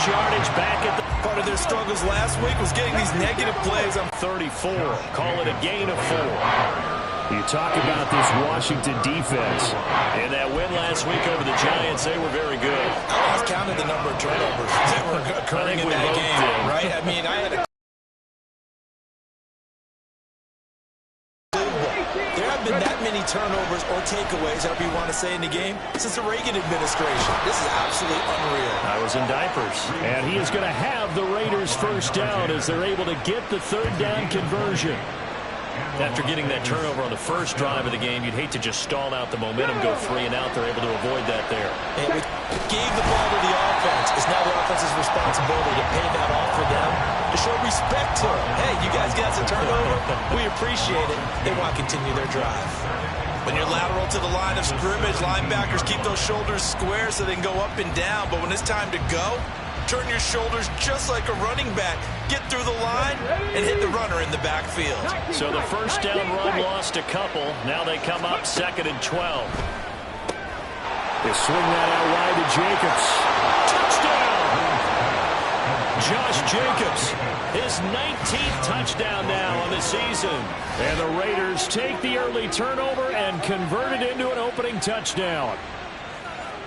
much yardage back at the... Part of their struggles last week was getting these negative plays on 34. Call it a gain of 4. You talk about this Washington defense. In that win last week over the Giants, they were very good. I lost count of the number of turnovers that were occurring in that game, right? I mean, I had a... There have been that many turnovers or takeaways, however you want to say, in the game since the Reagan administration. This is absolutely unreal. I was in diapers. And he is going to have the Raiders first down as they're able to get the third down conversion. After getting that turnover on the first drive of the game, you'd hate to just stall out the momentum, go 3 and out. They're able to avoid that there. And we gave the ball to the offense. It's now the offense's responsibility to pay that off for them, to show respect to them. Hey, you guys got some turnover. We appreciate it. They want to continue their drive. When you're lateral to the line of scrimmage, linebackers keep those shoulders square so they can go up and down. But when it's time to go, turn your shoulders just like a running back. Get through the line and hit the runner in the backfield. So the first down run lost a couple. Now they come up 2nd and 12. They swing that out wide to Jacobs. Touchdown! Josh Jacobs, his 19th touchdown now on the season. And the Raiders take the early turnover and convert it into an opening touchdown.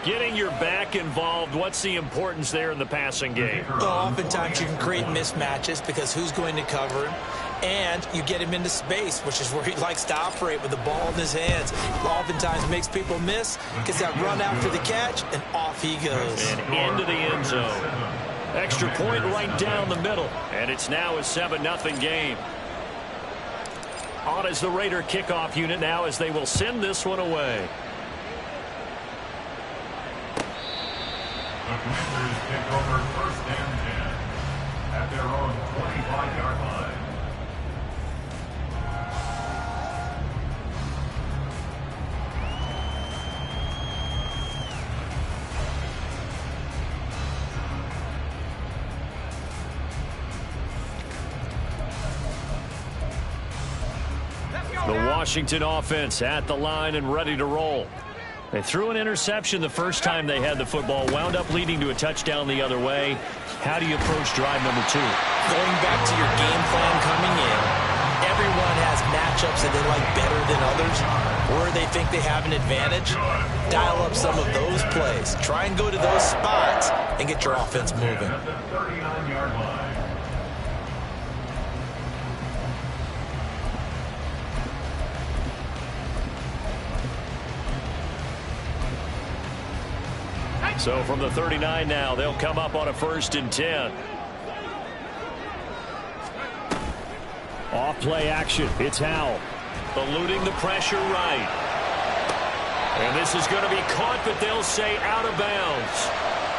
Getting your back involved, what's the importance there in the passing game? Well, oftentimes you can create mismatches because who's going to cover him? And you get him into space, which is where he likes to operate with the ball in his hands. Oftentimes makes people miss, gets that run out for the catch, and off he goes. And into the end zone. Extra point right down the middle. And it's now a 7-0 game. On as the Raider kickoff unit now as they will send this one away. The Commanders take over 1st and 10 at their own 25-yard line. The Washington offense at the line and ready to roll. They threw an interception the first time they had the football, wound up leading to a touchdown the other way. How do you approach drive number 2? Going back to your game plan coming in, everyone has matchups that they like better than others, or they think they have an advantage. Dial up some of those plays. Try and go to those spots and get your offense moving. At the 39-yard line. So from the 39 now, they'll come up on a 1st and 10. Off play action. It's Howell. Eluding the pressure right. And this is going to be caught, but they'll say out of bounds.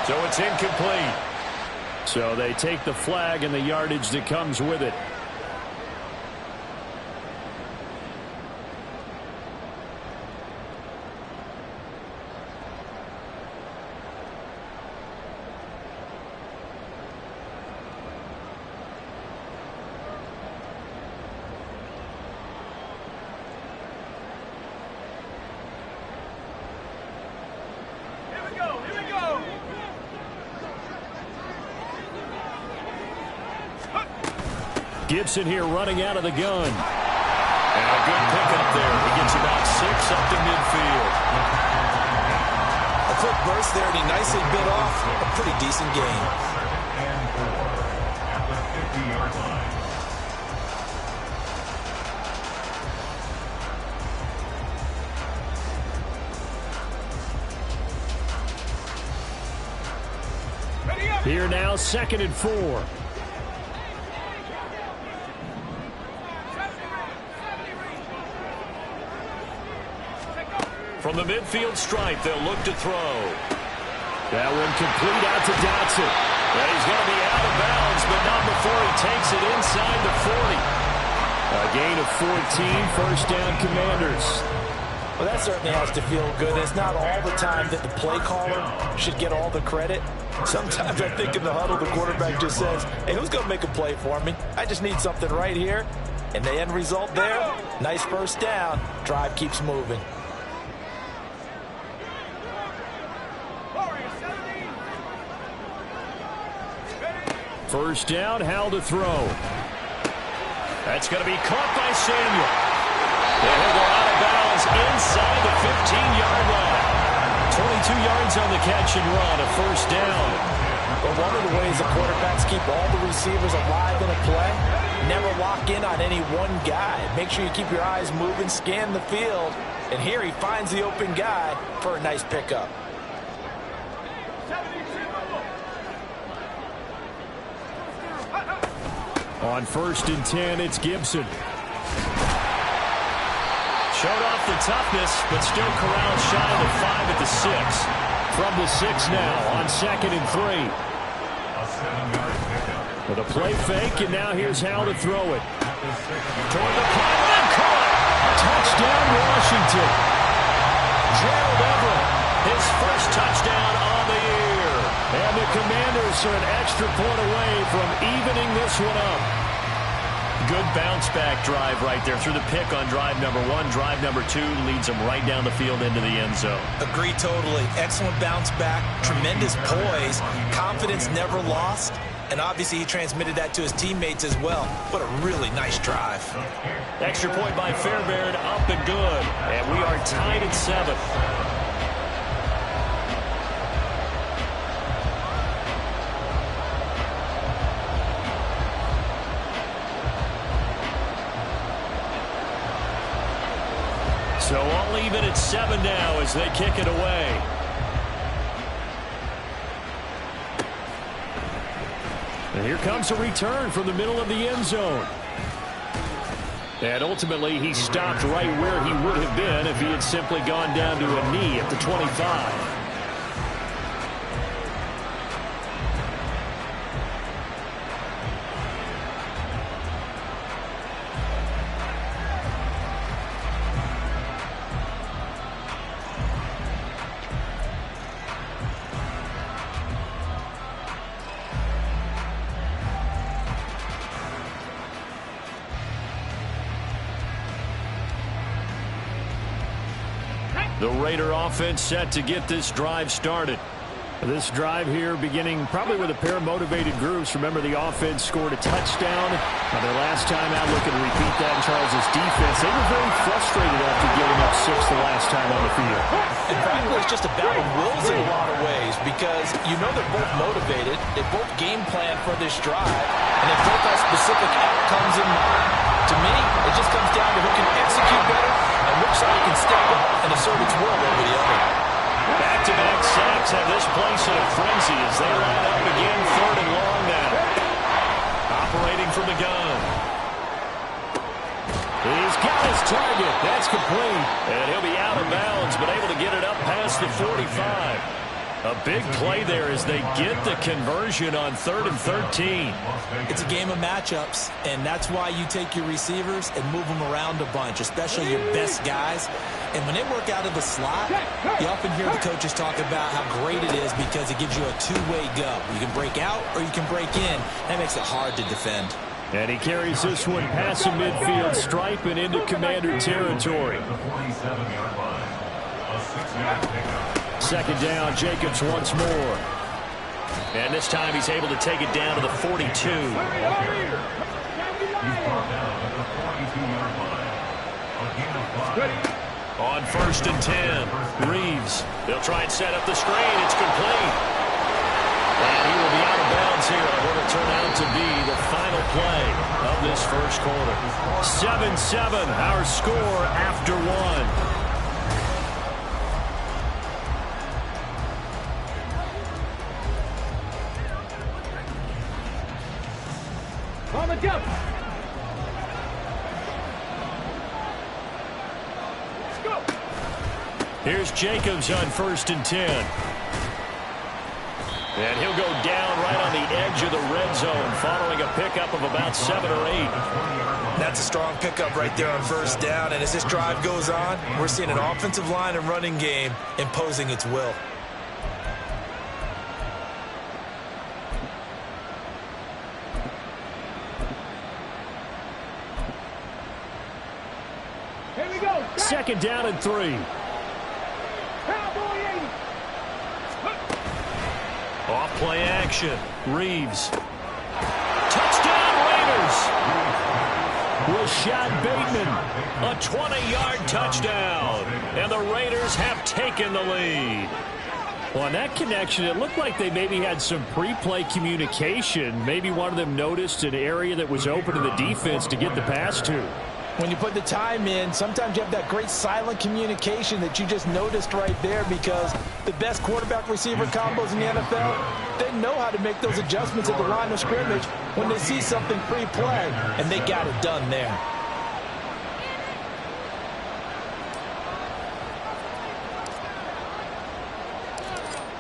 So it's incomplete. So they take the flag and the yardage that comes with it. Gibson here running out of the gun. And a good pickup there. He gets about 6 up to midfield. A quick burst there, and he nicely bit off a pretty decent gain. And 4 at the 50-yard line. Here now, 2nd and 4. From the midfield stripe, they'll look to throw. That one complete out to Dotson. And he's going to be out of bounds, but not before he takes it inside the 40. A gain of 14, 1st down Commanders. Well, that certainly has to feel good. It's not all the time that the play caller should get all the credit. Sometimes I think in the huddle, the quarterback just says, hey, who's going to make a play for me? I just need something right here. And the end result there, nice 1st down. Drive keeps moving. First down, Howell to throw. That's going to be caught by Samuel. And he'll go out of bounds inside the 15-yard line. 22 yards on the catch and run, a first down. But one of the ways the quarterbacks keep all the receivers alive in a play, never lock in on any one guy. Make sure you keep your eyes moving, scan the field. And here he finds the open guy for a nice pickup. On 1st and 10, it's Gibson. Showed off the toughness, but still corralled shy of the 5 at the 6. From the 6 now on 2nd and 3. With a play fake, and now here's Howell to throw it. Toward the pylon, caught. Touchdown, Washington. Gerald Everett, his first touchdown on the year. And the Commanders are an extra point away from evening this one up. Good bounce-back drive right there through the pick on drive number 1. Drive number 2 leads them right down the field into the end zone. Agree totally. Excellent bounce back, tremendous poise, confidence never lost, and obviously he transmitted that to his teammates as well. What a really nice drive. Extra point by Fairbairn, up and good. And we are tied at 7. So all even at 7 now as they kick it away. And here comes a return from the middle of the end zone. And ultimately he stopped right where he would have been if he had simply gone down to a knee at the 25. The Raider offense set to get this drive started. This drive here beginning probably with a pair of motivated groups. Remember, the offense scored a touchdown. Now, their last time out, looking to repeat that in Charles' defense. They were very frustrated after giving up 6 the last time on the field. And frankly, it's just a battle of wills in a lot of ways because you know they're both motivated. They both game plan for this drive, and they both have specific outcomes in mind. To me, it just comes down to who can execute better and which side can step up and assert its will over the other. Back-to-back sacks have this place in a frenzy as they line up again, 3rd and long now. Operating from the gun. He's got his target. That's complete. And he'll be out of bounds, but able to get it up past the 45. A big play there as they get the conversion on 3rd and 13. It's a game of matchups, and that's why you take your receivers and move them around a bunch, especially your best guys. And when they work out of the slot, you often hear the coaches talk about how great it is because it gives you a two-way go. You can break out or you can break in. That makes it hard to defend. And he carries this one past the midfield stripe and into Commander territory. 2nd down, Jacobs once more. And this time he's able to take it down to the 42. On 1st and 10, Reeves. They'll try and set up the screen. It's complete. And he will be out of bounds here on what will turn out to be the final play of this first quarter. 7-7, our score after 1. Here's Jacobs on 1st and 10. And he'll go down right on the edge of the red zone following a pickup of about 7 or 8. That's a strong pickup right there on 1st down. And as this drive goes on, we're seeing an offensive line and running game imposing its will. Here we go. 2nd down and 3. Off play action. Reeves. Rashad Bateman, a 20-yard touchdown. And the Raiders have taken the lead. Well, on that connection, it looked like they maybe had some pre-play communication. Maybe one of them noticed an area that was open to the defense to get the pass to. When you put the time in, sometimes you have that great silent communication that you just noticed right there, because the best quarterback-receiver combos in the NFL, they know how to make those adjustments at the line of scrimmage when they see something pre-play, and they got it done there.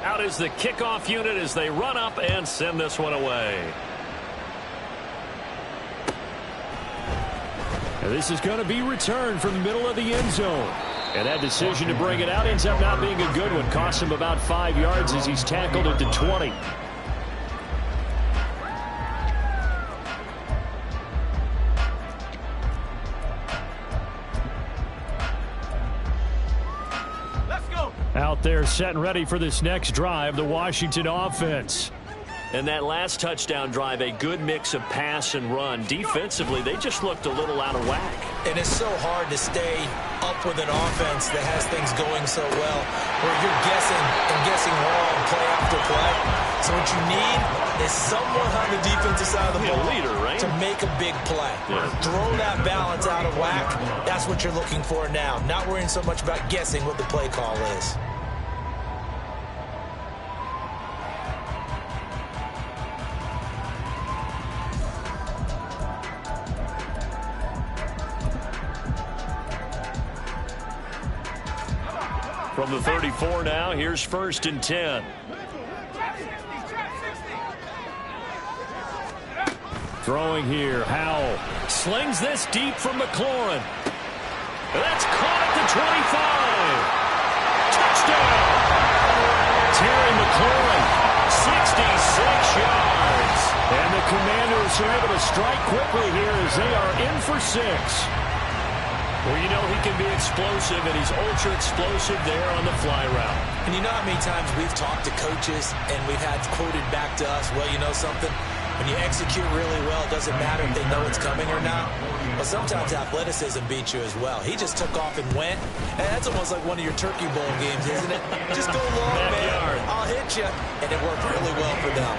Out is the kickoff unit as they run up and send this one away. And this is going to be returned from the middle of the end zone. And that decision to bring it out ends up not being a good one. Costs him about 5 yards as he's tackled it to 20. Out there set and ready for this next drive, the Washington offense. And that last touchdown drive, a good mix of pass and run. Defensively, they just looked a little out of whack. And it's so hard to stay up with an offense that has things going so well, where you're guessing and guessing wrong play after play. So what you need is someone on the defensive side of the ball, leader, right? to make a big play. Yeah. Throw that balance out of whack. That's what you're looking for now. Not worrying so much about guessing what the play call is. From the 34 now, here's 1st and 10. Throwing here, Howell slings this deep from McLaurin. That's caught at the 25. Touchdown! Terry McLaurin, 66 yards. And the Commanders are able to strike quickly here as they are in for 6. Well, you know he can be explosive, and he's ultra-explosive there on the fly route. And you know how many times we've talked to coaches and we've had quoted back to us, well, you know something? When you execute really well, it doesn't matter if they know it's coming or not. Well, sometimes athleticism beats you as well. He just took off and went, and that's almost like one of your Turkey Bowl games, isn't it? Just go long, man. I'll hit you, and it worked really well for them.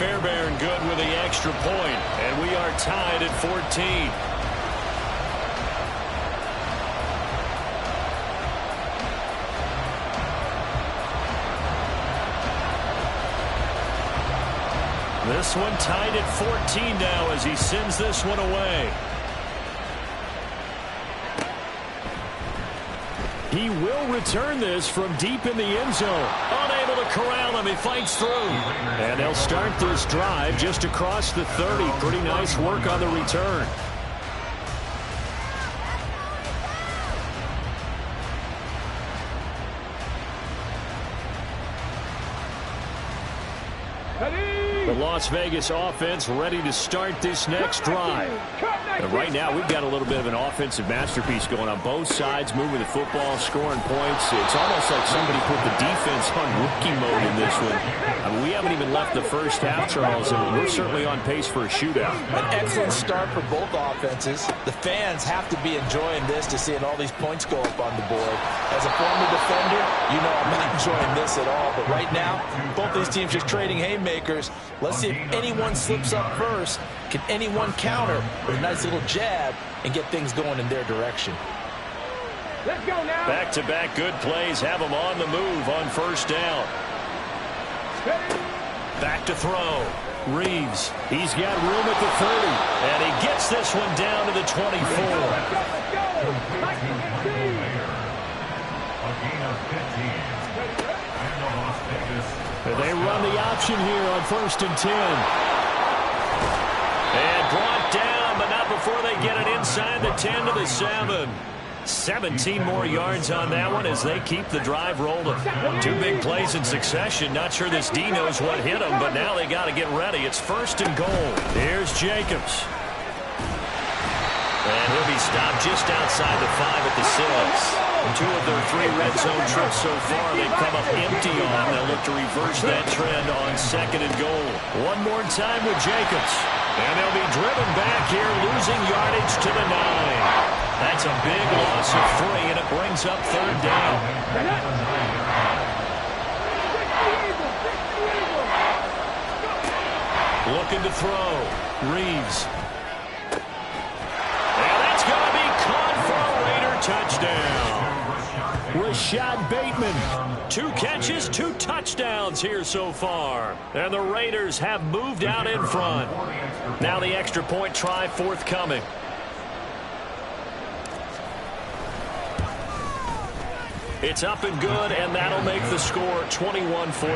Fairbairn good with the extra point, and we are tied at 14. This one tied at 14 now as he sends this one away. He will return this from deep in the end zone. Unable to corral him. He fights through. And they'll start this drive just across the 30. Pretty nice work on the return. The Las Vegas offense ready to start this next drive. And right now, we've got a little bit of an offensive masterpiece going on both sides, moving the football, scoring points. It's almost like somebody put the defense on rookie mode in this one. I mean, we haven't even left the first half, Charles, and we're certainly on pace for a shootout. An excellent start for both offenses. The fans have to be enjoying this to seeing all these points go up on the board. As a former defender, you know I'm not enjoying this at all. But right now, both these teams just trading haymakers. Let's see if anyone slips up first. Can anyone counter with a nice little jab and get things going in their direction? Let's go now. Back-to-back good plays have them on the move on first down. Back to throw. Reeves, he's got room at the 30, and he gets this one down to the 24. Let's go. A gain of 15. And the Las Vegas. They run the option here on 1st and 10. And brought down, but not before they get it inside the 10 to the 7. 17 more yards on that one as they keep the drive rolling. 2 big plays in succession. Not sure this D knows what hit them, but now they got to get ready. It's 1st and goal. Here's Jacobs. And he'll be stopped just outside the 5 at the 6. 2 of their 3 red zone trips so far, they've come up empty on. They'll look to reverse that trend on 2nd and goal. One more time with Jacobs. And they'll be driven back here, losing yardage to the 9. That's a big loss of 3, and it brings up 3rd down. Looking to throw. Reeves. And that's going to be caught for a Raider touchdown. Rashad Bateman. 2 catches, 2 touchdowns here so far. And the Raiders have moved out in front. Now the extra point try forthcoming. It's up and good, and that'll make the score 21-14. Raiders 21,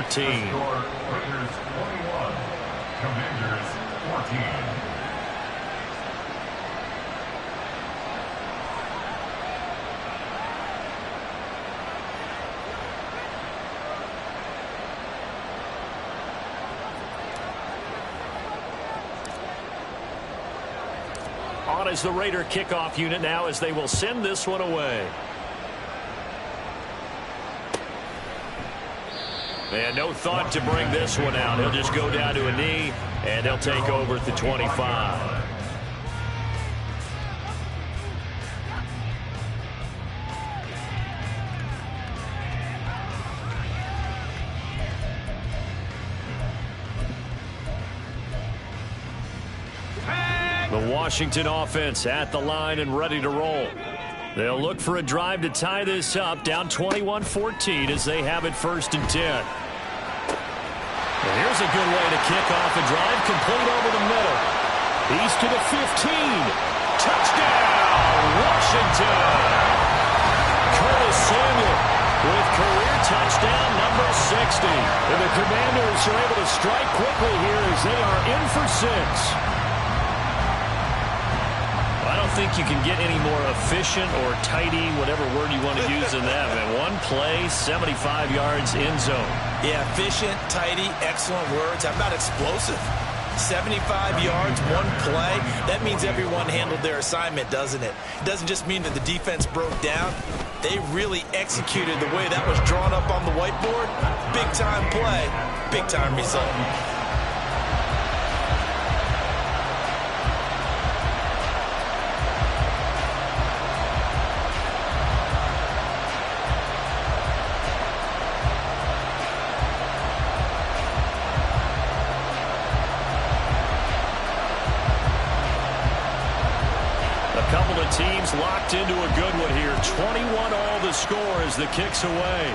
Commanders 14. On is the Raider kickoff unit now as they will send this one away. And no thought to bring this one out. He'll just go down to a knee, and he'll take over at the 25. The Washington offense at the line and ready to roll. They'll look for a drive to tie this up, down 21-14 as they have it 1st and 10. And here's a good way to kick off a drive, complete over the middle. He's to the 15. Touchdown, Washington! Curtis Samuel with career touchdown number 60. And the Commanders are able to strike quickly here as they are in for 6. I don't think you can get any more efficient or tidy, whatever word you want to use in that. Man, 1 play, 75 yards in zone. Yeah, efficient, tidy, excellent words. How about explosive? 75 yards, 1 play. That means everyone handled their assignment, doesn't it? It doesn't just mean that the defense broke down. They really executed the way that was drawn up on the whiteboard. Big-time play, big-time result. Teams locked into a good one here. 21 all the score as the kick's away.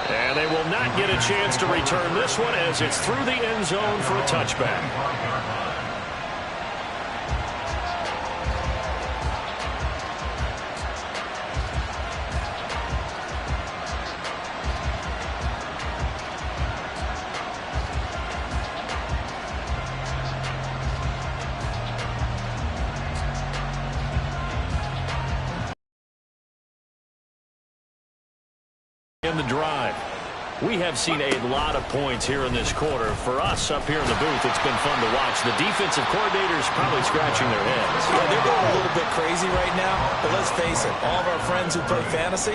And they will not get a chance to return this one as it's through the end zone for a touchback. In the drive. We have seen a lot of points here in this quarter. For us up here in the booth, it's been fun to watch. The defensive coordinators probably scratching their heads. Yeah, they're going a little bit crazy right now, but let's face it, all of our friends who play fantasy,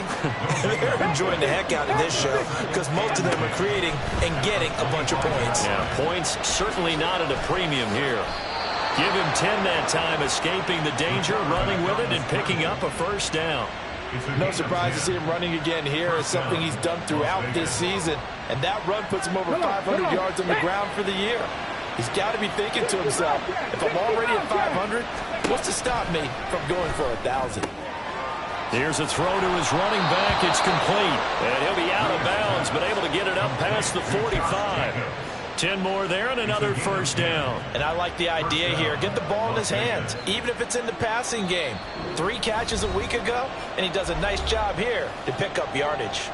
they're enjoying the heck out of this show because most of them are creating and getting a bunch of points. Yeah, points certainly not at a premium here. Give him 10 that time, escaping the danger, running with it, and picking up a 1st down. No surprise to see him running again here. It's something he's done throughout this season. And that run puts him over 500 yards on the ground for the year. He's got to be thinking to himself, if I'm already at 500, what's to stop me from going for 1,000? Here's a throw to his running back. It's complete. And he'll be out of bounds, but able to get it up past the 45. 10 more there and another 1st down. And I like the idea here. Get the ball in his hands, even if it's in the passing game. 3 catches a week ago, and he does a nice job here to pick up yardage.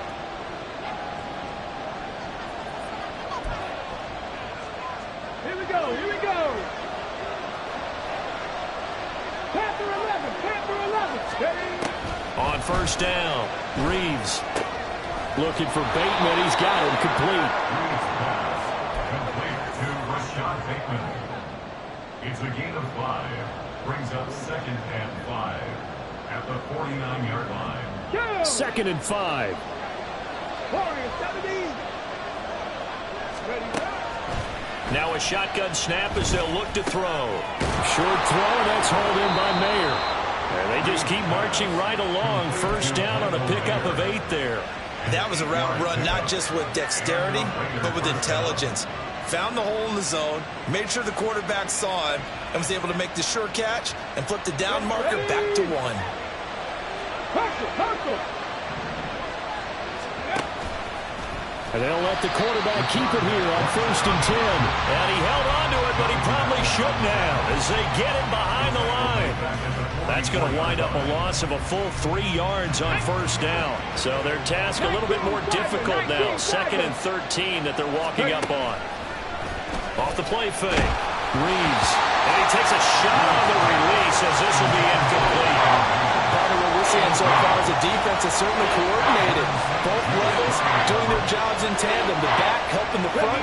Here we go, here we go. Panther 11, Panther 11. Steady. On 1st down, Reeves looking for Bateman. He's got him complete. To Rashad Bateman. It's a gain of 5. Brings up 2nd and 5. at the 49-yard line. 2nd and 5. Warriors, 17. Ready, go. Now a shotgun snap as they'll look to throw. Short throw, that's hauled in by Mayer. And they just keep marching right along. First down on a pickup of 8 there. That was a route run not just with dexterity, but with intelligence. Found the hole in the zone, made sure the quarterback saw him, and was able to make the sure catch and flip the down marker back to 1. Hustle. And they'll let the quarterback keep it here on 1st and 10. And he held on to it, but he probably shouldn't have as they get him behind the line. That's going to wind up a loss of a full 3 yards on 1st down. So their task a little bit more difficult now. 2nd and 13 that they're walking up on. Off the play fake. Reeves. And he takes a shot on the release as this will be incomplete. Part of what we're seeing so far is the defense is certainly coordinated. Both levels doing their jobs in tandem. The back helping the front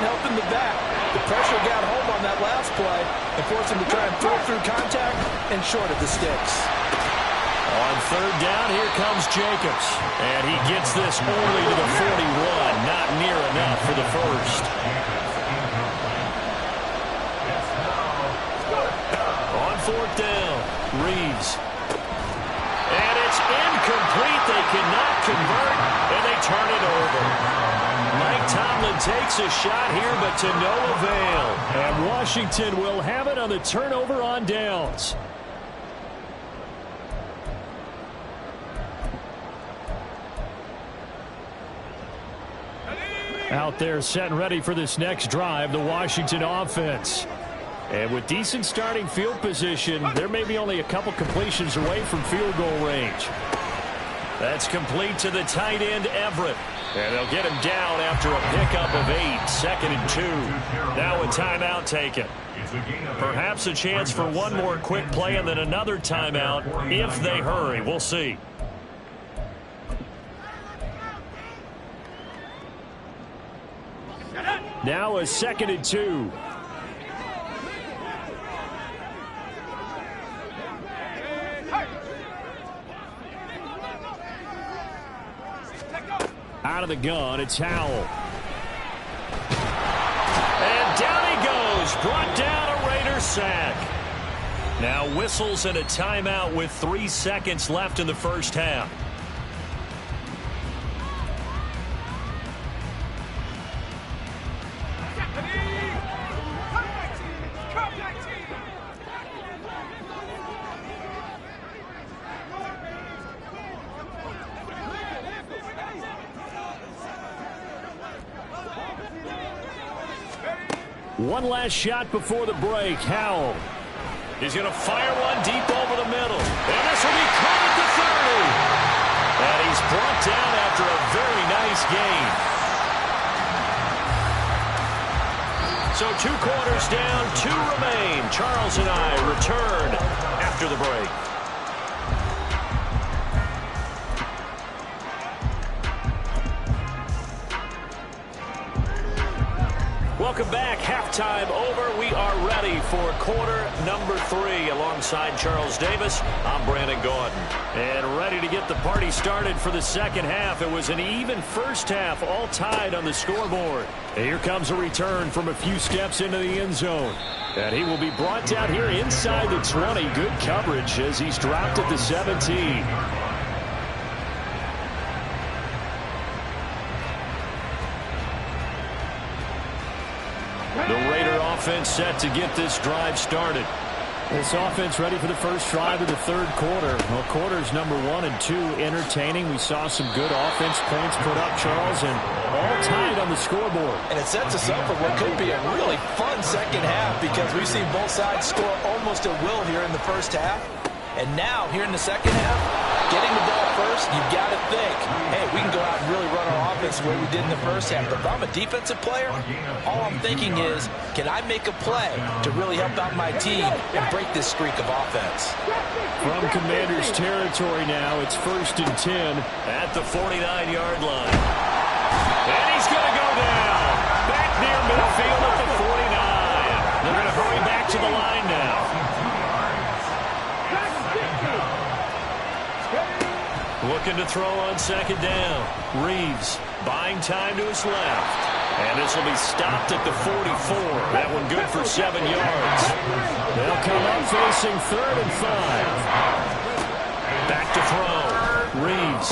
helping the back. The pressure got home on that last play and forced him to try and throw through contact and short of the sticks. On 3rd down, here comes Jacobs. And he gets this only to the 41. Not near enough for the first. On 4th down, Reeves. And it's incomplete. They cannot convert, and they turn it over. Mike Tomlin takes a shot here, but to no avail. And Washington will have it on the turnover on downs. Out there set and ready for this next drive, the Washington offense. And with decent starting field position, they're maybe only a couple completions away from field goal range. That's complete to the tight end, Everett. And they'll get him down after a pickup of 8, 2nd and 2. Now a timeout taken. Perhaps a chance for one more quick play and then another timeout if they hurry. We'll see. Now a 2nd and 2. Out of the gun, it's Howell. And down he goes. Brought down a Raider sack. Now whistles and a timeout with 3 seconds left in the first half. One last shot before the break. Howell. He's going to fire one deep over the middle. And this will be caught at the 30. And he's brought down after a very nice gain. So 2 quarters down, 2 remain. Charles and I return after the break. Welcome back. Halftime over. We are ready for quarter number 3 alongside Charles Davis. I'm Brandon Gaudin. And ready to get the party started for the second half. It was an even first half, all tied on the scoreboard. And here comes a return from a few steps into the end zone. And he will be brought down here inside the 20. Good coverage as he's dropped at the 17. The Raider offense set to get this drive started. This offense ready for the first drive of the third quarter. Well, quarters number 1 and 2 entertaining. We saw some good offense points put up, Charles, and all tied on the scoreboard. And it sets us up for what could be a really fun second half because we've seen both sides score almost at will here in the first half. And now, here in the second half, getting the ball first, you've got to think, hey, we can go out and really run our offense the way we did in the first half. But if I'm a defensive player, all I'm thinking is, can I make a play to really help out my team and break this streak of offense? From Commander's territory now, it's 1st and 10 at the 49-yard line. And he's going to go down. Back near midfield at the 49. They're going to hurry back to the line now. to throw on second down. Reeves buying time to his left. And this will be stopped at the 44. That one good for 7 yards. They'll come up facing 3rd and 5. Back to throw. Reeves.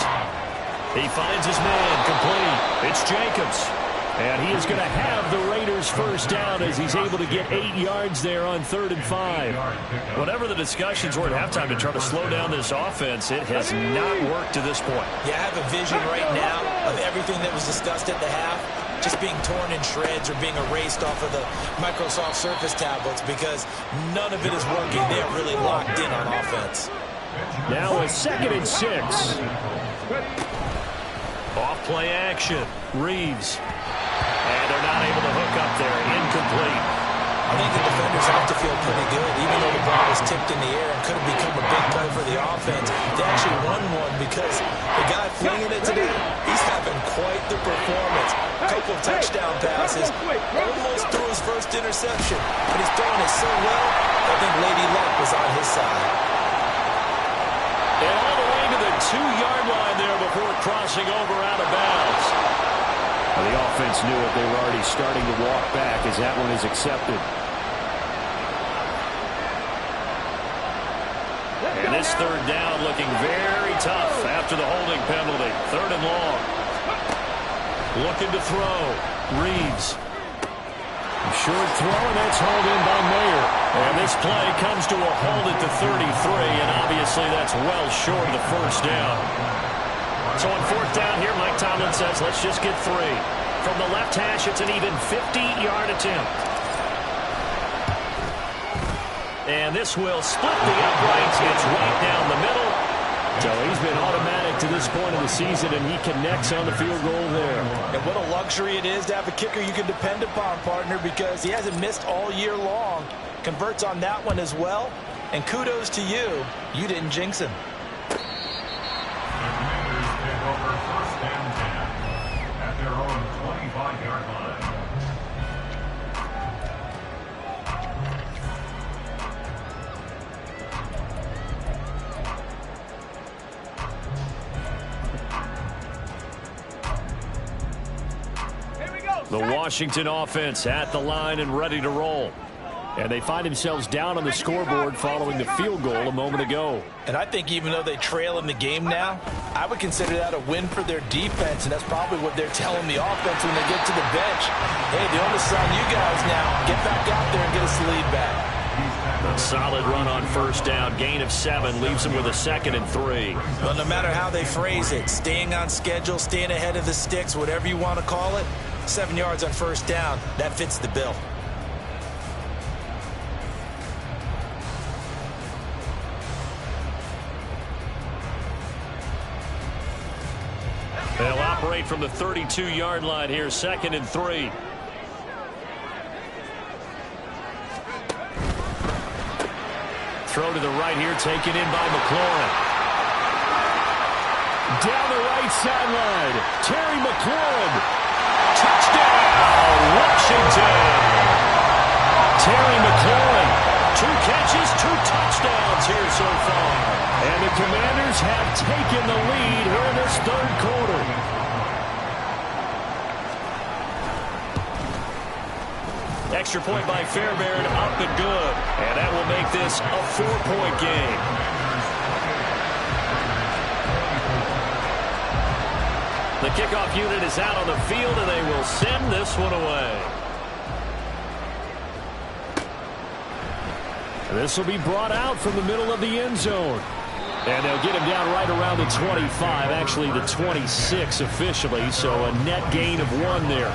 He finds his man complete. It's Jacobs. And he is going to have the Raiders first down as he's able to get 8 yards there on 3rd and 5. Whatever the discussions were at halftime to try to slow down this offense, it has not worked to this point. Yeah, I have a vision right now of everything that was discussed at the half just being torn in shreds or being erased off of the Microsoft Surface tablets because none of it is working. They're really locked in on offense. Now a 2nd and 6. Off play action. Reeves. And they're not able to hook up there. Incomplete. I think the defenders have to feel pretty good, even though the ball was tipped in the air and could have become a big play for the offense. They actually won one because the guy flinging it today, he's having quite the performance. A couple of touchdown passes, almost threw his first interception, but he's throwing it so well, I think Lady Luck was on his side. And all the way to the 2-yard line there before crossing over out of bounds. Well, the offense knew it. They were already starting to walk back as that one is accepted. And this 3rd down looking very tough after the holding penalty. 3rd and long. Looking to throw. Reeves. Short throw, and that's hauled in by Mayer. And this play comes to a halt at the 33, and obviously that's well short of the first down. So on 4th down here, Mike Tomlin says, let's just get 3. From the left hash, it's an even 50-yard attempt. And this will split the uprights. It's right down the middle. So he's been automatic to this point of the season, and he connects on the field goal there. And what a luxury it is to have a kicker you can depend upon, partner, because he hasn't missed all year long. Converts on that one as well. And kudos to you. You didn't jinx him. The Commanders take over 1st and 10 at their own 25-yard line. The Washington offense at the line and ready to roll. And they find themselves down on the scoreboard following the field goal a moment ago. And I think even though they trail in the game now, I would consider that a win for their defense, and that's probably what they're telling the offense when they get to the bench. Hey, the onus is on you guys now. Get back out there and get us the lead back. A solid run on 1st down. Gain of 7 leaves them with a 2nd and 3. Well, no matter how they phrase it, staying on schedule, staying ahead of the sticks, whatever you want to call it, 7 yards on 1st down, that fits the bill. They'll operate from the 32-yard line here, 2nd and 3. Throw to the right here, taken in by McLaurin. Down the right sideline, Terry McLaurin. Touchdown, Washington. Terry McLaurin, 2 catches, 2 touchdowns here so far. And the Commanders have taken the lead here in this 3rd quarter. Extra point by Fairbairn, up and good. And that will make this a 4-point game. The kickoff unit is out on the field, and they will send this one away. And this will be brought out from the middle of the end zone. And they'll get him down right around the 25, actually the 26 officially, so a net gain of 1 there.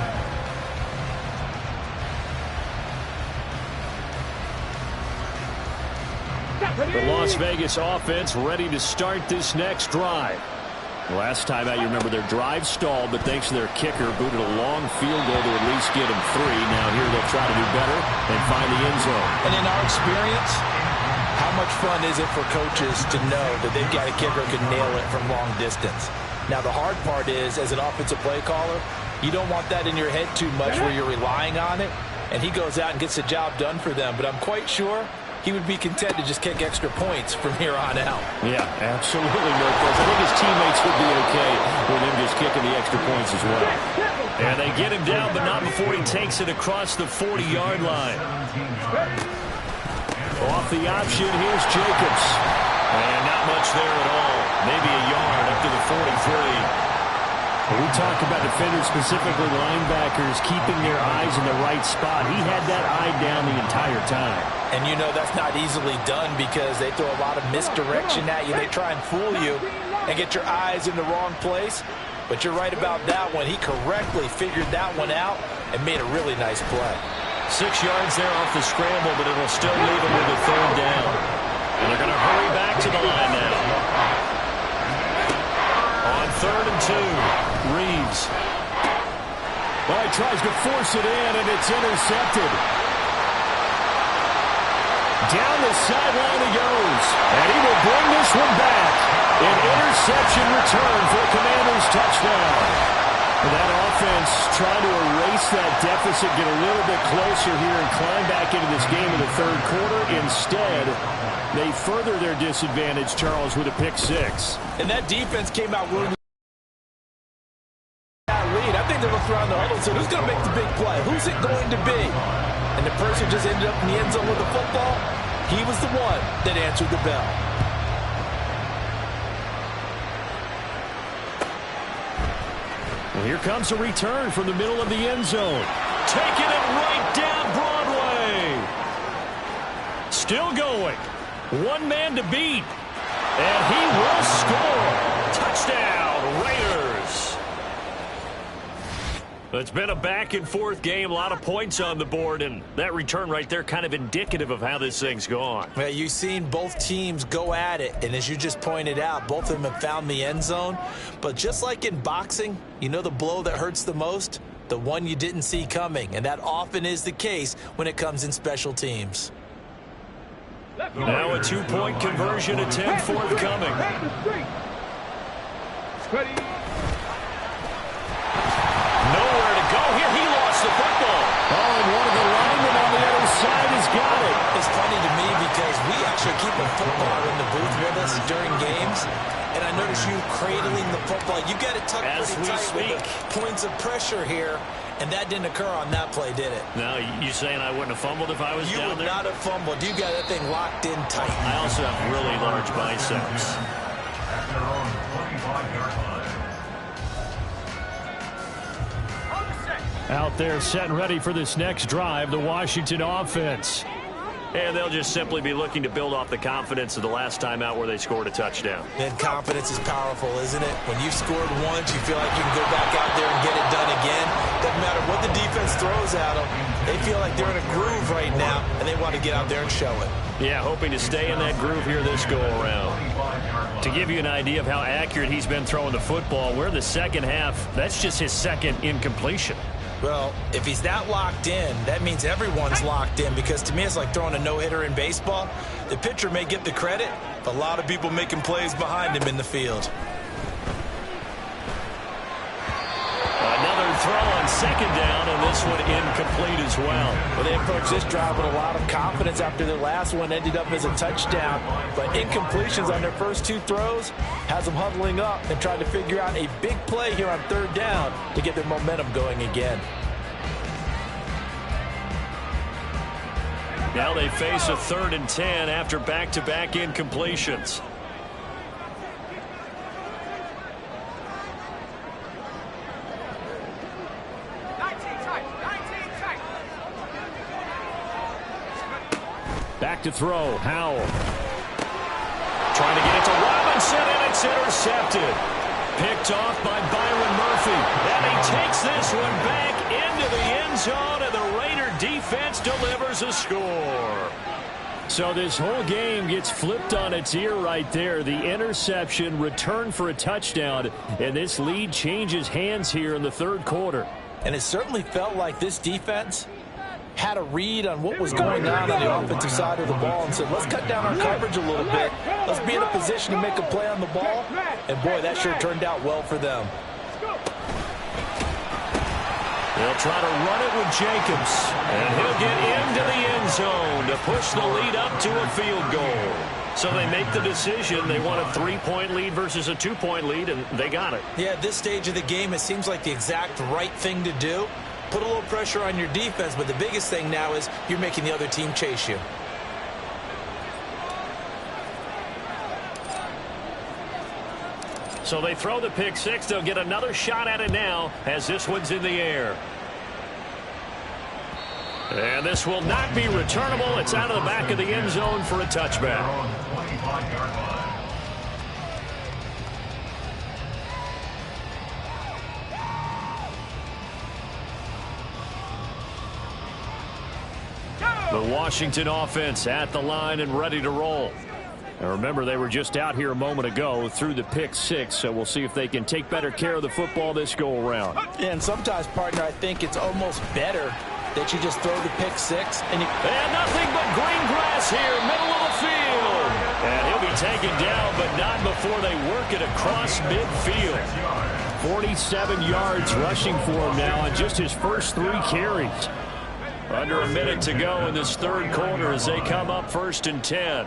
The Las Vegas offense ready to start this next drive. Last time out, you remember their drive stalled, but thanks to their kicker, booted a long field goal to at least get them 3. Now here they'll try to do better and find the end zone. And in our experience, how much fun is it for coaches to know that they've got a kicker who can nail it from long distance? Now the hard part is, as an offensive play caller, you don't want that in your head too much where you're relying on it, and he goes out and gets the job done for them. But I'm quite sure he would be content to just kick extra points from here on out. Yeah, absolutely, Marquez. I think his teammates would be okay with him just kicking the extra points as well. And they get him down, but not before he takes it across the 40-yard line. Off the option, here's Jacobs. And not much there at all. Maybe a yard up to the 43. We talk about defenders, specifically linebackers, keeping their eyes in the right spot. He had that eye down the entire time. And you know that's not easily done because they throw a lot of misdirection at you. They try and fool you and get your eyes in the wrong place. But you're right about that one. He correctly figured that one out and made a really nice play. 6 yards there off the scramble, but it'll still leave him with a third down. And they're going to hurry back to the line now. On 3rd and 2. Reeves. Well, he tries to force it in, and it's intercepted. Down the sideline he goes, and he will bring this one back. An interception return for a Commanders touchdown. And that offense trying to erase that deficit, get a little bit closer here, and climb back into this game in the third quarter. Instead, they further their disadvantage, Charles, with a pick 6. And that defense came out willing. I think they looked around the huddle and said, who's going to make the big play? Who's it going to be? And the person just ended up in the end zone with the football. He was the one that answered the bell. Well, here comes a return from the middle of the end zone. Taking it right down Broadway. Still going. One man to beat. And he will score. Touchdown, Raiders. It's been a back-and-forth game, a lot of points on the board, and that return right there kind of indicative of how this thing's gone. Well, you've seen both teams go at it, and as you just pointed out, both of them have found the end zone. But just like in boxing, you know the blow that hurts the most? The one you didn't see coming, and that often is the case when it comes in special teams. Now a 2-point conversion attempt forthcoming. Nowhere to go here. He lost the football. Oh, and one of the linemen on the other side has got it. It's funny to me because we actually keep a football in the booth with us during games, and I notice you cradling the football. You got it tucked pretty tight with the points of pressure here, and that didn't occur on that play, did it? No, you saying I wouldn't have fumbled if I was down there? You would not have fumbled. You got that thing locked in tight. I also have really large biceps. At their own 25-yard line. Out there set and ready for this next drive, the Washington offense. And they'll just simply be looking to build off the confidence of the last time out where they scored a touchdown. And confidence is powerful, isn't it? When you've scored once, you feel like you can go back out there and get it done again. Doesn't matter what the defense throws at them. They feel like they're in a groove right now, and they want to get out there and show it. Yeah, hoping to stay in that groove here this go-around. To give you an idea of how accurate he's been throwing the football, we're in the second half. That's just his second incompletion. Well, if he's that locked in, that means everyone's locked in, because to me it's like throwing a no-hitter in baseball. The pitcher may get the credit, but a lot of people making plays behind him in the field. Another throw on second down, and this one incomplete as well. Well, they approached this drive with a lot of confidence after their last one ended up as a touchdown. But incompletions on their first two throws has them huddling up and trying to figure out a big play here on third down to get their momentum going again. Now they face a 3rd and 10 after back-to-back incompletions. Back to throw, Howell. Trying to get it to Robinson, and it's intercepted. Picked off by Byron Murphy. And he takes this one back into the end zone, and the Raider defense delivers a score. So this whole game gets flipped on its ear right there. The interception, return for a touchdown, and this lead changes hands here in the third quarter. And it certainly felt like this defense had a read on what was going on the offensive side of the ball and said, let's cut down our coverage a little bit. Let's be in a position to make a play on the ball. And, boy, that sure turned out well for them. They'll try to run it with Jacobs. And he'll get into the end zone to push the lead up to a field goal. So they make the decision. They want a 3-point lead versus a 2-point lead, and they got it. Yeah, at this stage of the game, it seems like the exact right thing to do. Put a little pressure on your defense, but the biggest thing now is you're making the other team chase you. So they throw the pick six. They'll get another shot at it now as this one's in the air. And this will not be returnable. It's out of the back of the end zone for a touchback. On the 25-yard line. The Washington offense at the line and ready to roll. And remember, they were just out here a moment ago through the pick six, so we'll see if they can take better care of the football this go-around. Yeah, and sometimes, partner, I think it's almost better that you just throw the pick six. And nothing but green grass here, middle of the field. And he'll be taken down, but not before they work it across midfield. 47 yards rushing for him now on just his first 3 carries. Under a minute to go in this third quarter as they come up 1st and 10.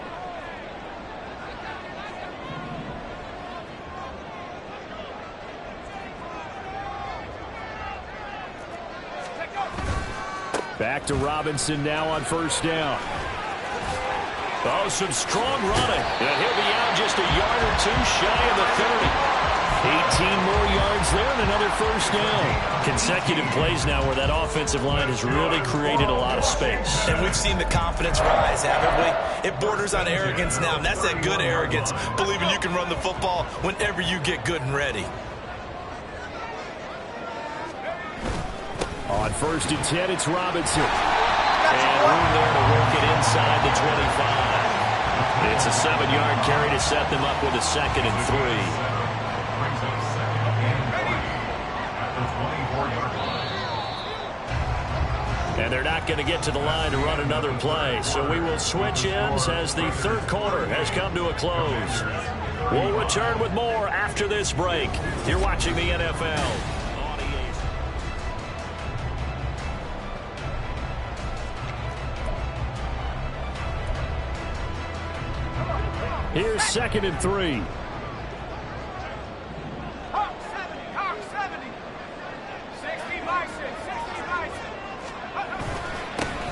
Back to Robinson now on 1st down. Oh, some strong running. And he'll be out just a yard or 2 shy of the 30. 18 more yards there and another 1st down. Consecutive plays now where that offensive line has really created a lot of space. And we've seen the confidence rise, haven't we? It borders on arrogance now, and that's that good arrogance, believing you can run the football whenever you get good and ready. On 1st and 10, it's Robinson. And room there to work it inside the 25. It's a 7-yard carry to set them up with a 2nd and 3. Brings up 2nd and 3 at the 24-yard line. And they're not going to get to the line to run another play. So we will switch ends as the third quarter has come to a close. We'll return with more after this break. You're watching the NFL. Here's 2nd and 3. Hawk 70, Hawk 70. 60 Bison, 60 Bison.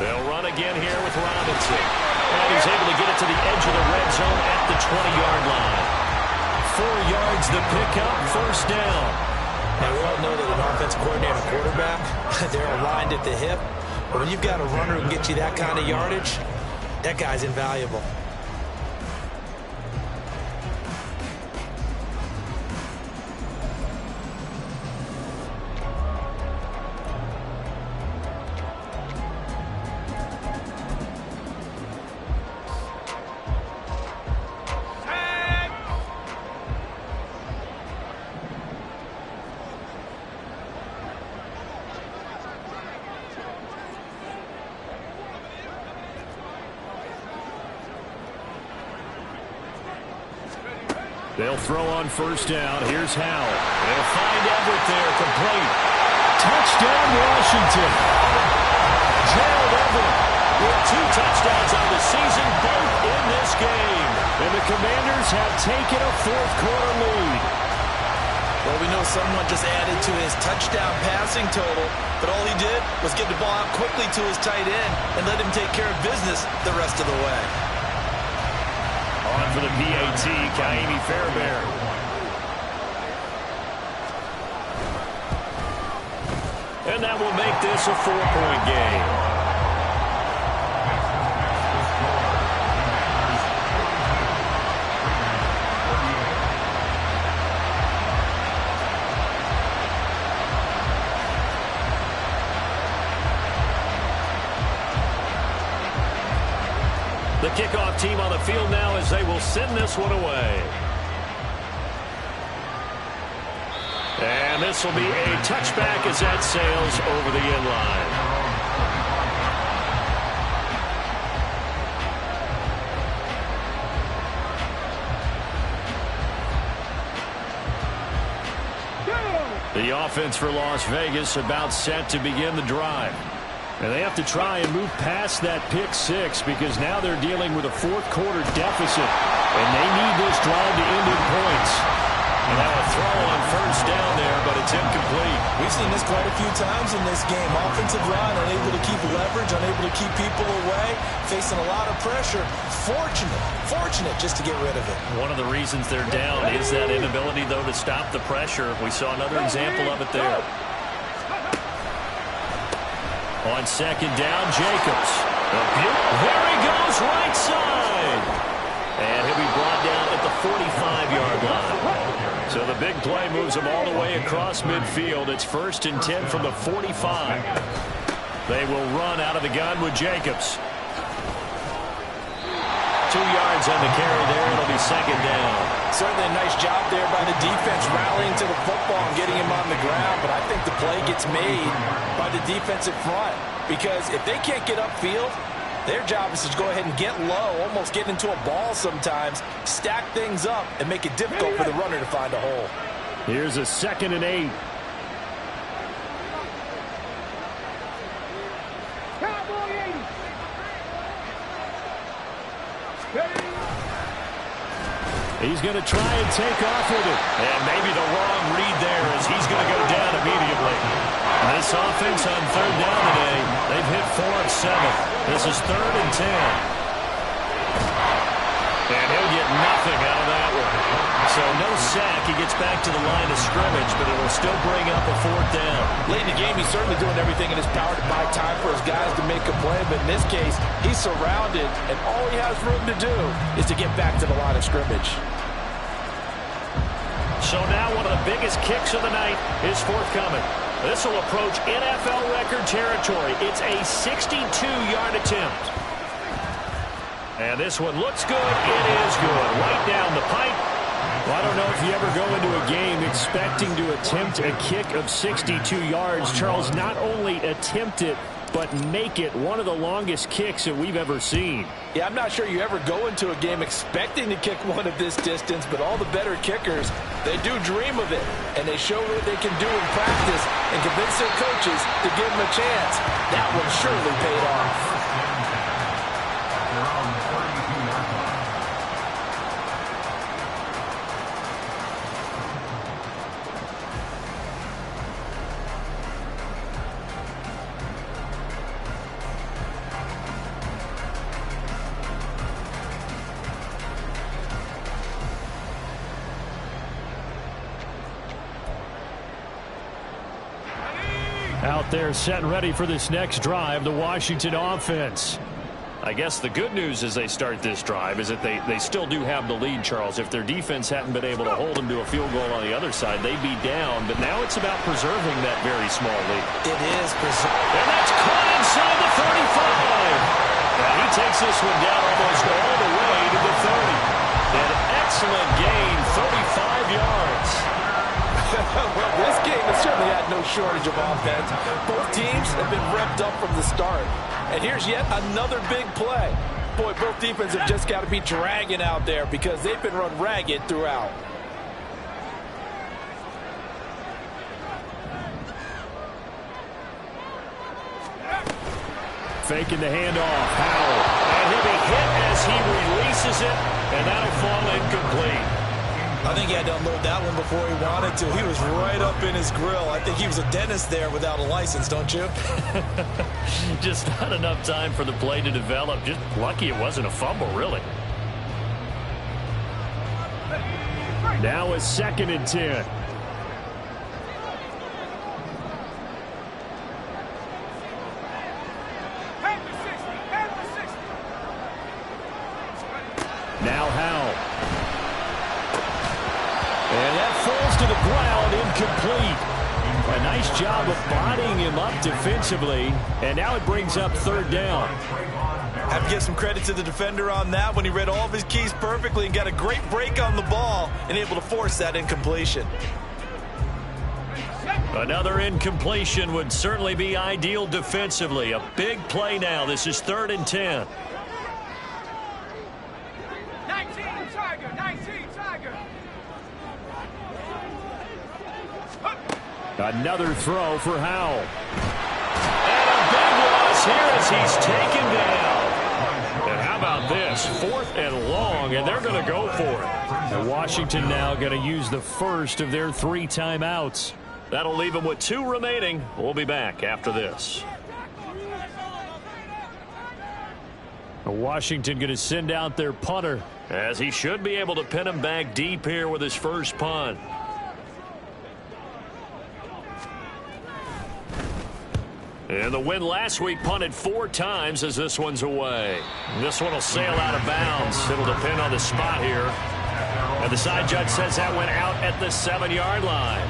They'll run again here with Robinson. And he's able to get it to the edge of the red zone at the 20-yard line. 4 yards the pickup, 1st down. Now, we all know that an offense coordinator and quarterback, they're aligned at the hip. But when you've got a runner who can get you that kind of yardage, that guy's invaluable. They'll throw on 1st down. Here's Howell. They'll find Everett there, complete. Touchdown, Washington. Gerald Everett with 2 touchdowns on the season, both in this game. And the Commanders have taken a 4th quarter lead. Well, we know someone just added to his touchdown passing total, but all he did was get the ball out quickly to his tight end and let him take care of business the rest of the way. On for the PAT, Ka'imi Fairbairn. And that will make this a 4-point game. The kickoff team on the field now as they will send this one away. And this will be a touchback as that sails over the end line. The offense for Las Vegas about set to begin the drive. And they have to try and move past that pick six because now they're dealing with a fourth-quarter deficit. And they need this drive to end in points. And now a throw on first down there, but it's incomplete. We've seen this quite a few times in this game. Offensive line unable to keep leverage, unable to keep people away, facing a lot of pressure. Fortunate just to get rid of it. One of the reasons they're down is that inability, though, to stop the pressure. We saw another example of it there. On second down, Jacobs. There he goes, right side. And he'll be brought down at the 45-yard line. So the big play moves him all the way across midfield. It's 1st and 10 from the 45. They will run out of the gun with Jacobs. 2 yards on the carry there. It'll be second down. Certainly a nice job there by the defense rallying to the football and getting him on the ground. But I think the play gets made by the defensive front because if they can't get upfield, their job is to go ahead and get low, almost get into a ball sometimes, stack things up, and make it difficult for the runner to find a hole. Here's a 2nd and 8. He's going to try and take off with it. And maybe the wrong read there as he's going to go down immediately. And this offense on 3rd down today, they've hit 4 of 7. This is 3rd and 10. And he'll get nothing out of that one. So no sack. He gets back to the line of scrimmage, but it'll still bring up a 4th down. Late in the game, he's certainly doing everything in his power to buy time for his guys to make a play. But in this case, he's surrounded, and all he has room to do is to get back to the line of scrimmage. So now one of the biggest kicks of the night is forthcoming. This will approach NFL record territory. It's a 62-yard attempt. And this one looks good. It is good. Right down the pipe. Well, I don't know if you ever go into a game expecting to attempt a kick of 62 yards. Charles, not only attempt it, but make it one of the longest kicks that we've ever seen. Yeah, I'm not sure you ever go into a game expecting to kick one of this distance, but all the better kickers, they do dream of it, and they show what they can do in practice and convince their coaches to give them a chance. That one surely paid off. Out there set and ready for this next drive, the Washington offense. I guess the good news as they start this drive is that they still do have the lead, Charles. If their defense hadn't been able to hold them to a field goal on the other side, they'd be down. But now it's about preserving that very small lead. It is preserved. And that's caught inside the 35. And he takes this one down almost all the way to the 30. An excellent gain, 35 yards. Well, this game has certainly had no shortage of offense. Both teams have been revved up from the start. And here's yet another big play. Boy, both defenses have just got to be dragging out there because they've been run ragged throughout. Faking the handoff. Howell. And he'll be hit as he releases it, and that'll fall incomplete. I think he had to unload that one before he wanted to. He was right up in his grill. I think he was a dentist there without a license, don't you? Just not enough time for the play to develop. Just lucky it wasn't a fumble, really. Now a 2nd and 10. Now Howell. And that falls to the ground, incomplete. A nice job of bodying him up defensively. And now it brings up 3rd down. Have to give some credit to the defender on that when he read all of his keys perfectly and got a great break on the ball and able to force that incompletion. Another incompletion would certainly be ideal defensively. A big play now. This is 3rd and 10. 19 Tiger, 19 Tiger. Another throw for Howell. And a big loss here as he's taken down. And how about this? 4th and long, and they're going to go for it. And Washington now going to use the first of their 3 timeouts. That'll leave them with 2 remaining. We'll be back after this. Washington going to send out their punter, as he should be able to pin him back deep here with his first punt. And the win last week punted 4 times as this one's away. This one will sail out of bounds. It'll depend on the spot here. And the side judge says that went out at the 7-yard line.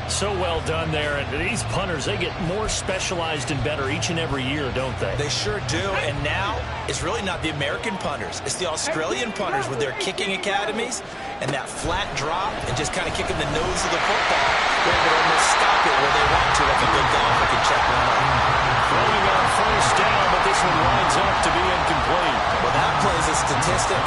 So well done there. And these punters, they get more specialized and better each and every year, don't they? They sure do. And now it's really not the American punters. It's the Australian punters with their kicking academies and that flat drop and just kind of kicking the nose of the football. They're able to almost stop it where they want to, like a good golfer can check one up. Throwing on first down, but this one winds up to be incomplete. Well, that plays a statistic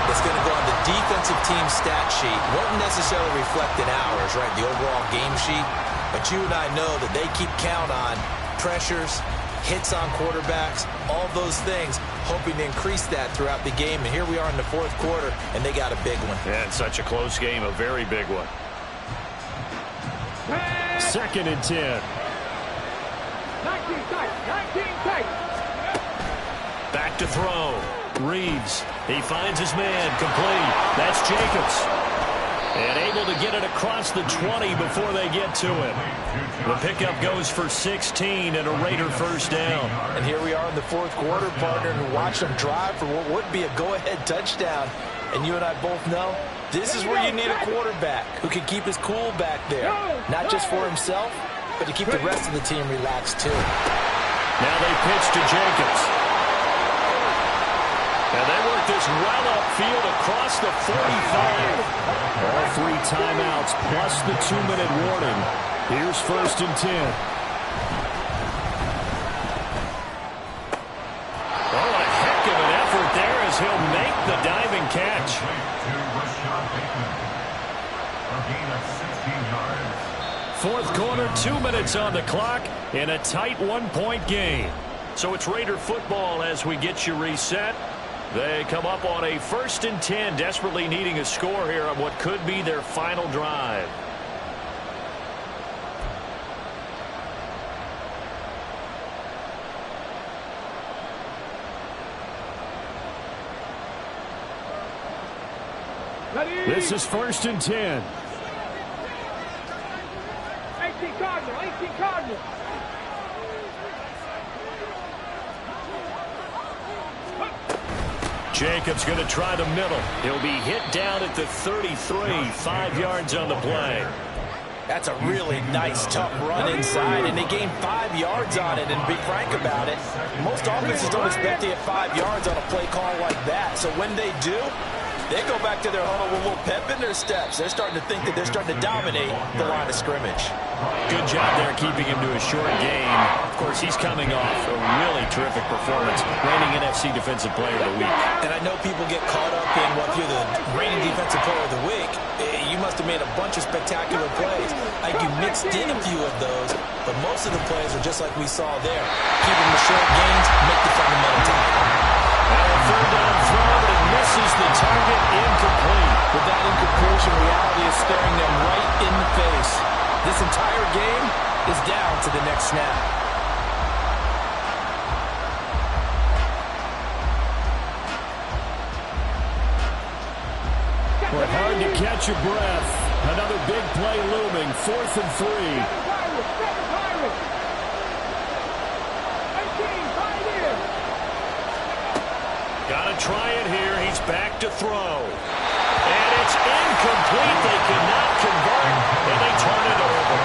that's going to go on the defensive team stat sheet. Won't necessarily reflect in ours, right, the overall game sheet. But you and I know that they keep count on pressures, hits on quarterbacks, all those things, hoping to increase that throughout the game. And here we are in the 4th quarter, and they got a big one. And such a close game, a very big one. 2nd and 10. 19 tight. Back to throw. Reeves. He finds his man. Complete. That's Jacobs. And able to get it across the 20 before they get to it. The pickup goes for 16 and a Raider first down. And here we are in the 4th quarter, partner, and watch them drive for what would be a go-ahead touchdown. And you and I both know this is where you need a quarterback who can keep his cool back there. Not just for himself, but to keep the rest of the team relaxed too. Now they pitch to Jacobs. And they work this well upfield across the 45. All 3 timeouts plus the 2-minute warning. Here's 1st and 10. Oh, a heck of an effort there as he'll make the diving catch. Fourth quarter, 2 minutes on the clock in a tight 1-point game. So it's Raider football as we get you reset. They come up on a 1st and 10, desperately needing a score here on what could be their final drive. This is 1st and 10. 18 Cardinal. Jacobs going to try the middle. He'll be hit down at the 33, 5 yards on the play. That's a really nice, tough run inside, and they gained 5 yards on it. And to be frank about it, most offenses don't expect to get 5 yards on a play call like that. So when they do, they go back to their huddle with a little pep in their steps. They're starting to think that they're starting to dominate the line of scrimmage. Good job there keeping him to a short game. Of course, he's coming off a really terrific performance, reigning NFC Defensive Player of the Week. And I know people get caught up in what you're the reigning Defensive Player of the Week. You must have made a bunch of spectacular plays. I think you mixed in a few of those, but most of the plays are just like we saw there. Keeping the short gains, make the fundamental tackle. And a 3rd down throw, but it misses the target, incomplete. With that incompletion, reality is staring them right in the face. This entire game is down to the next snap. Well, hard to catch your breath. Another big play looming, 4th and 3. Got to try it here. He's back to throw. And it's incomplete. They cannot convert, and they turn it over.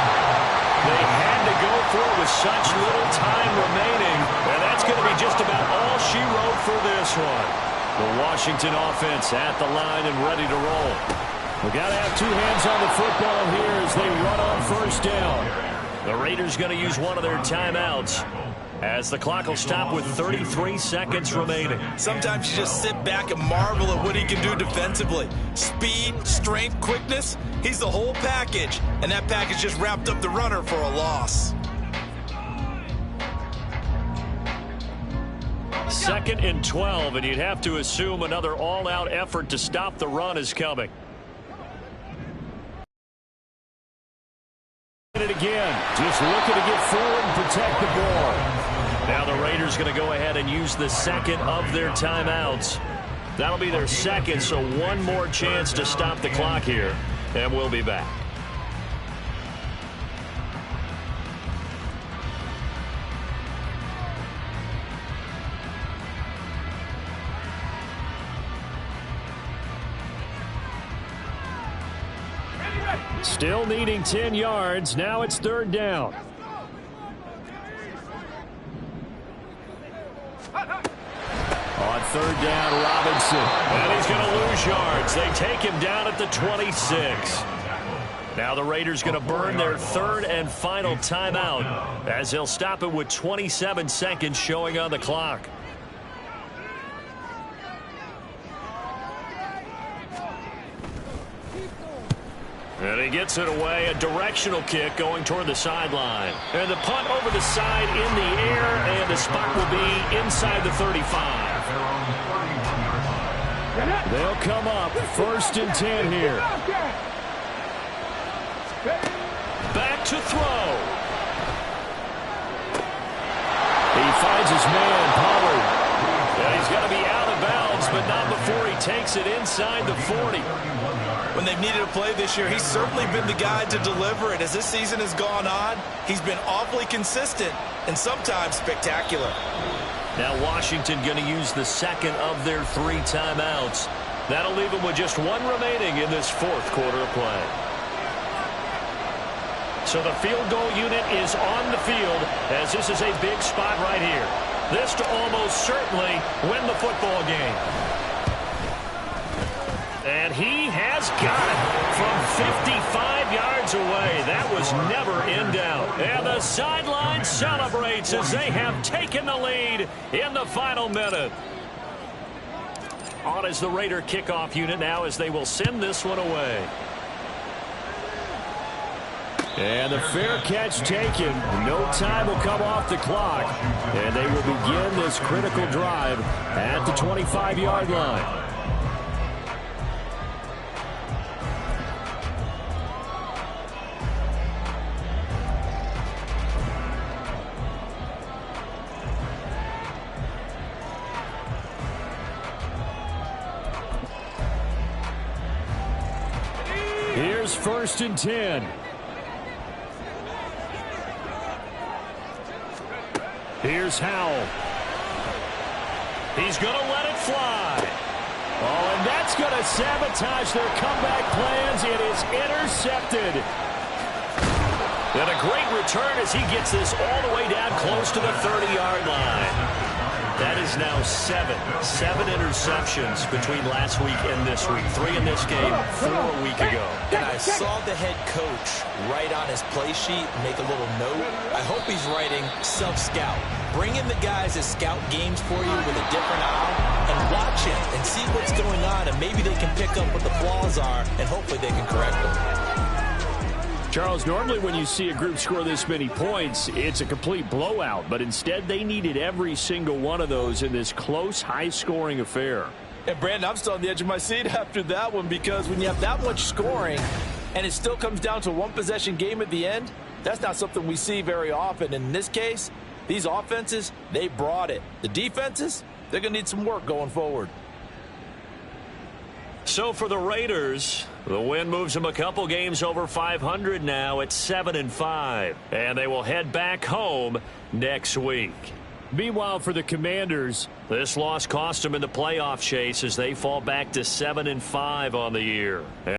They had to go for it with such little time remaining, and that's going to be just about all she wrote for this one. The Washington offense at the line and ready to roll. We got to have 2 hands on the football here as they run on first down. The Raiders going to use one of their timeouts. as the clock will stop with 33 seconds remaining. Sometimes you just sit back and marvel at what he can do defensively. Speed, strength, quickness, he's the whole package. And that package just wrapped up the runner for a loss. 2nd and 12, and you'd have to assume another all-out effort to stop the run is coming. And again, just looking to get forward and protect the ball. Now the Raiders going to go ahead and use the second of their timeouts. That'll be their second, so one more chance to stop the clock here, and we'll be back. Still needing 10 yards. Now it's 3rd down. On 3rd down, Robinson. And he's going to lose yards. They take him down at the 26. Now the Raiders going to burn their 3rd and final timeout as they'll stop it with 27 seconds showing on the clock. And he gets it away, a directional kick going toward the sideline. And the punt over the side in the air, and the spot will be inside the 35. They'll come up 1st and 10 here. Back to throw. He finds his man, Pollard. And he's got to be out of bounds, but not before he takes it inside the 40. When they've needed a play this year, he's certainly been the guy to deliver it. As this season has gone on, he's been awfully consistent and sometimes spectacular. Now Washington going to use the second of their 3 timeouts. That'll leave them with just 1 remaining in this 4th quarter of play. So the field goal unit is on the field as this is a big spot right here. This to almost certainly win the football game. And he has got it from 55 yards away. That was never in doubt. And the sideline celebrates as they have taken the lead in the final minute. On is the Raider kickoff unit now as they will send this one away. And the fair catch taken. No time will come off the clock. And they will begin this critical drive at the 25-yard line. Here's 1st and 10. Here's Howell. He's going to let it fly. Oh, and that's going to sabotage their comeback plans. It is intercepted. And a great return as he gets this all the way down close to the 30-yard line. That is now 7 interceptions between last week and this week. 3 in this game, 4 a week ago. And I saw the head coach write on his play sheet, make a little note. I hope he's writing self-scout. Bring in the guys that scout games for you with a different eye and watch him and see what's going on, and maybe they can pick up what the flaws are, and hopefully they can correct them. Charles, normally when you see a group score this many points, it's a complete blowout. But instead, they needed every single one of those in this close, high-scoring affair. And, Brandon, I'm still on the edge of my seat after that one because when you have that much scoring and it still comes down to a one-possession game at the end, that's not something we see very often. And in this case, these offenses, they brought it. The defenses, they're going to need some work going forward. So for the Raiders, the win moves them a couple games over 500 now at 7-5. And they will head back home next week. Meanwhile, for the Commanders, this loss cost them in the playoff chase as they fall back to 7-5 on the year.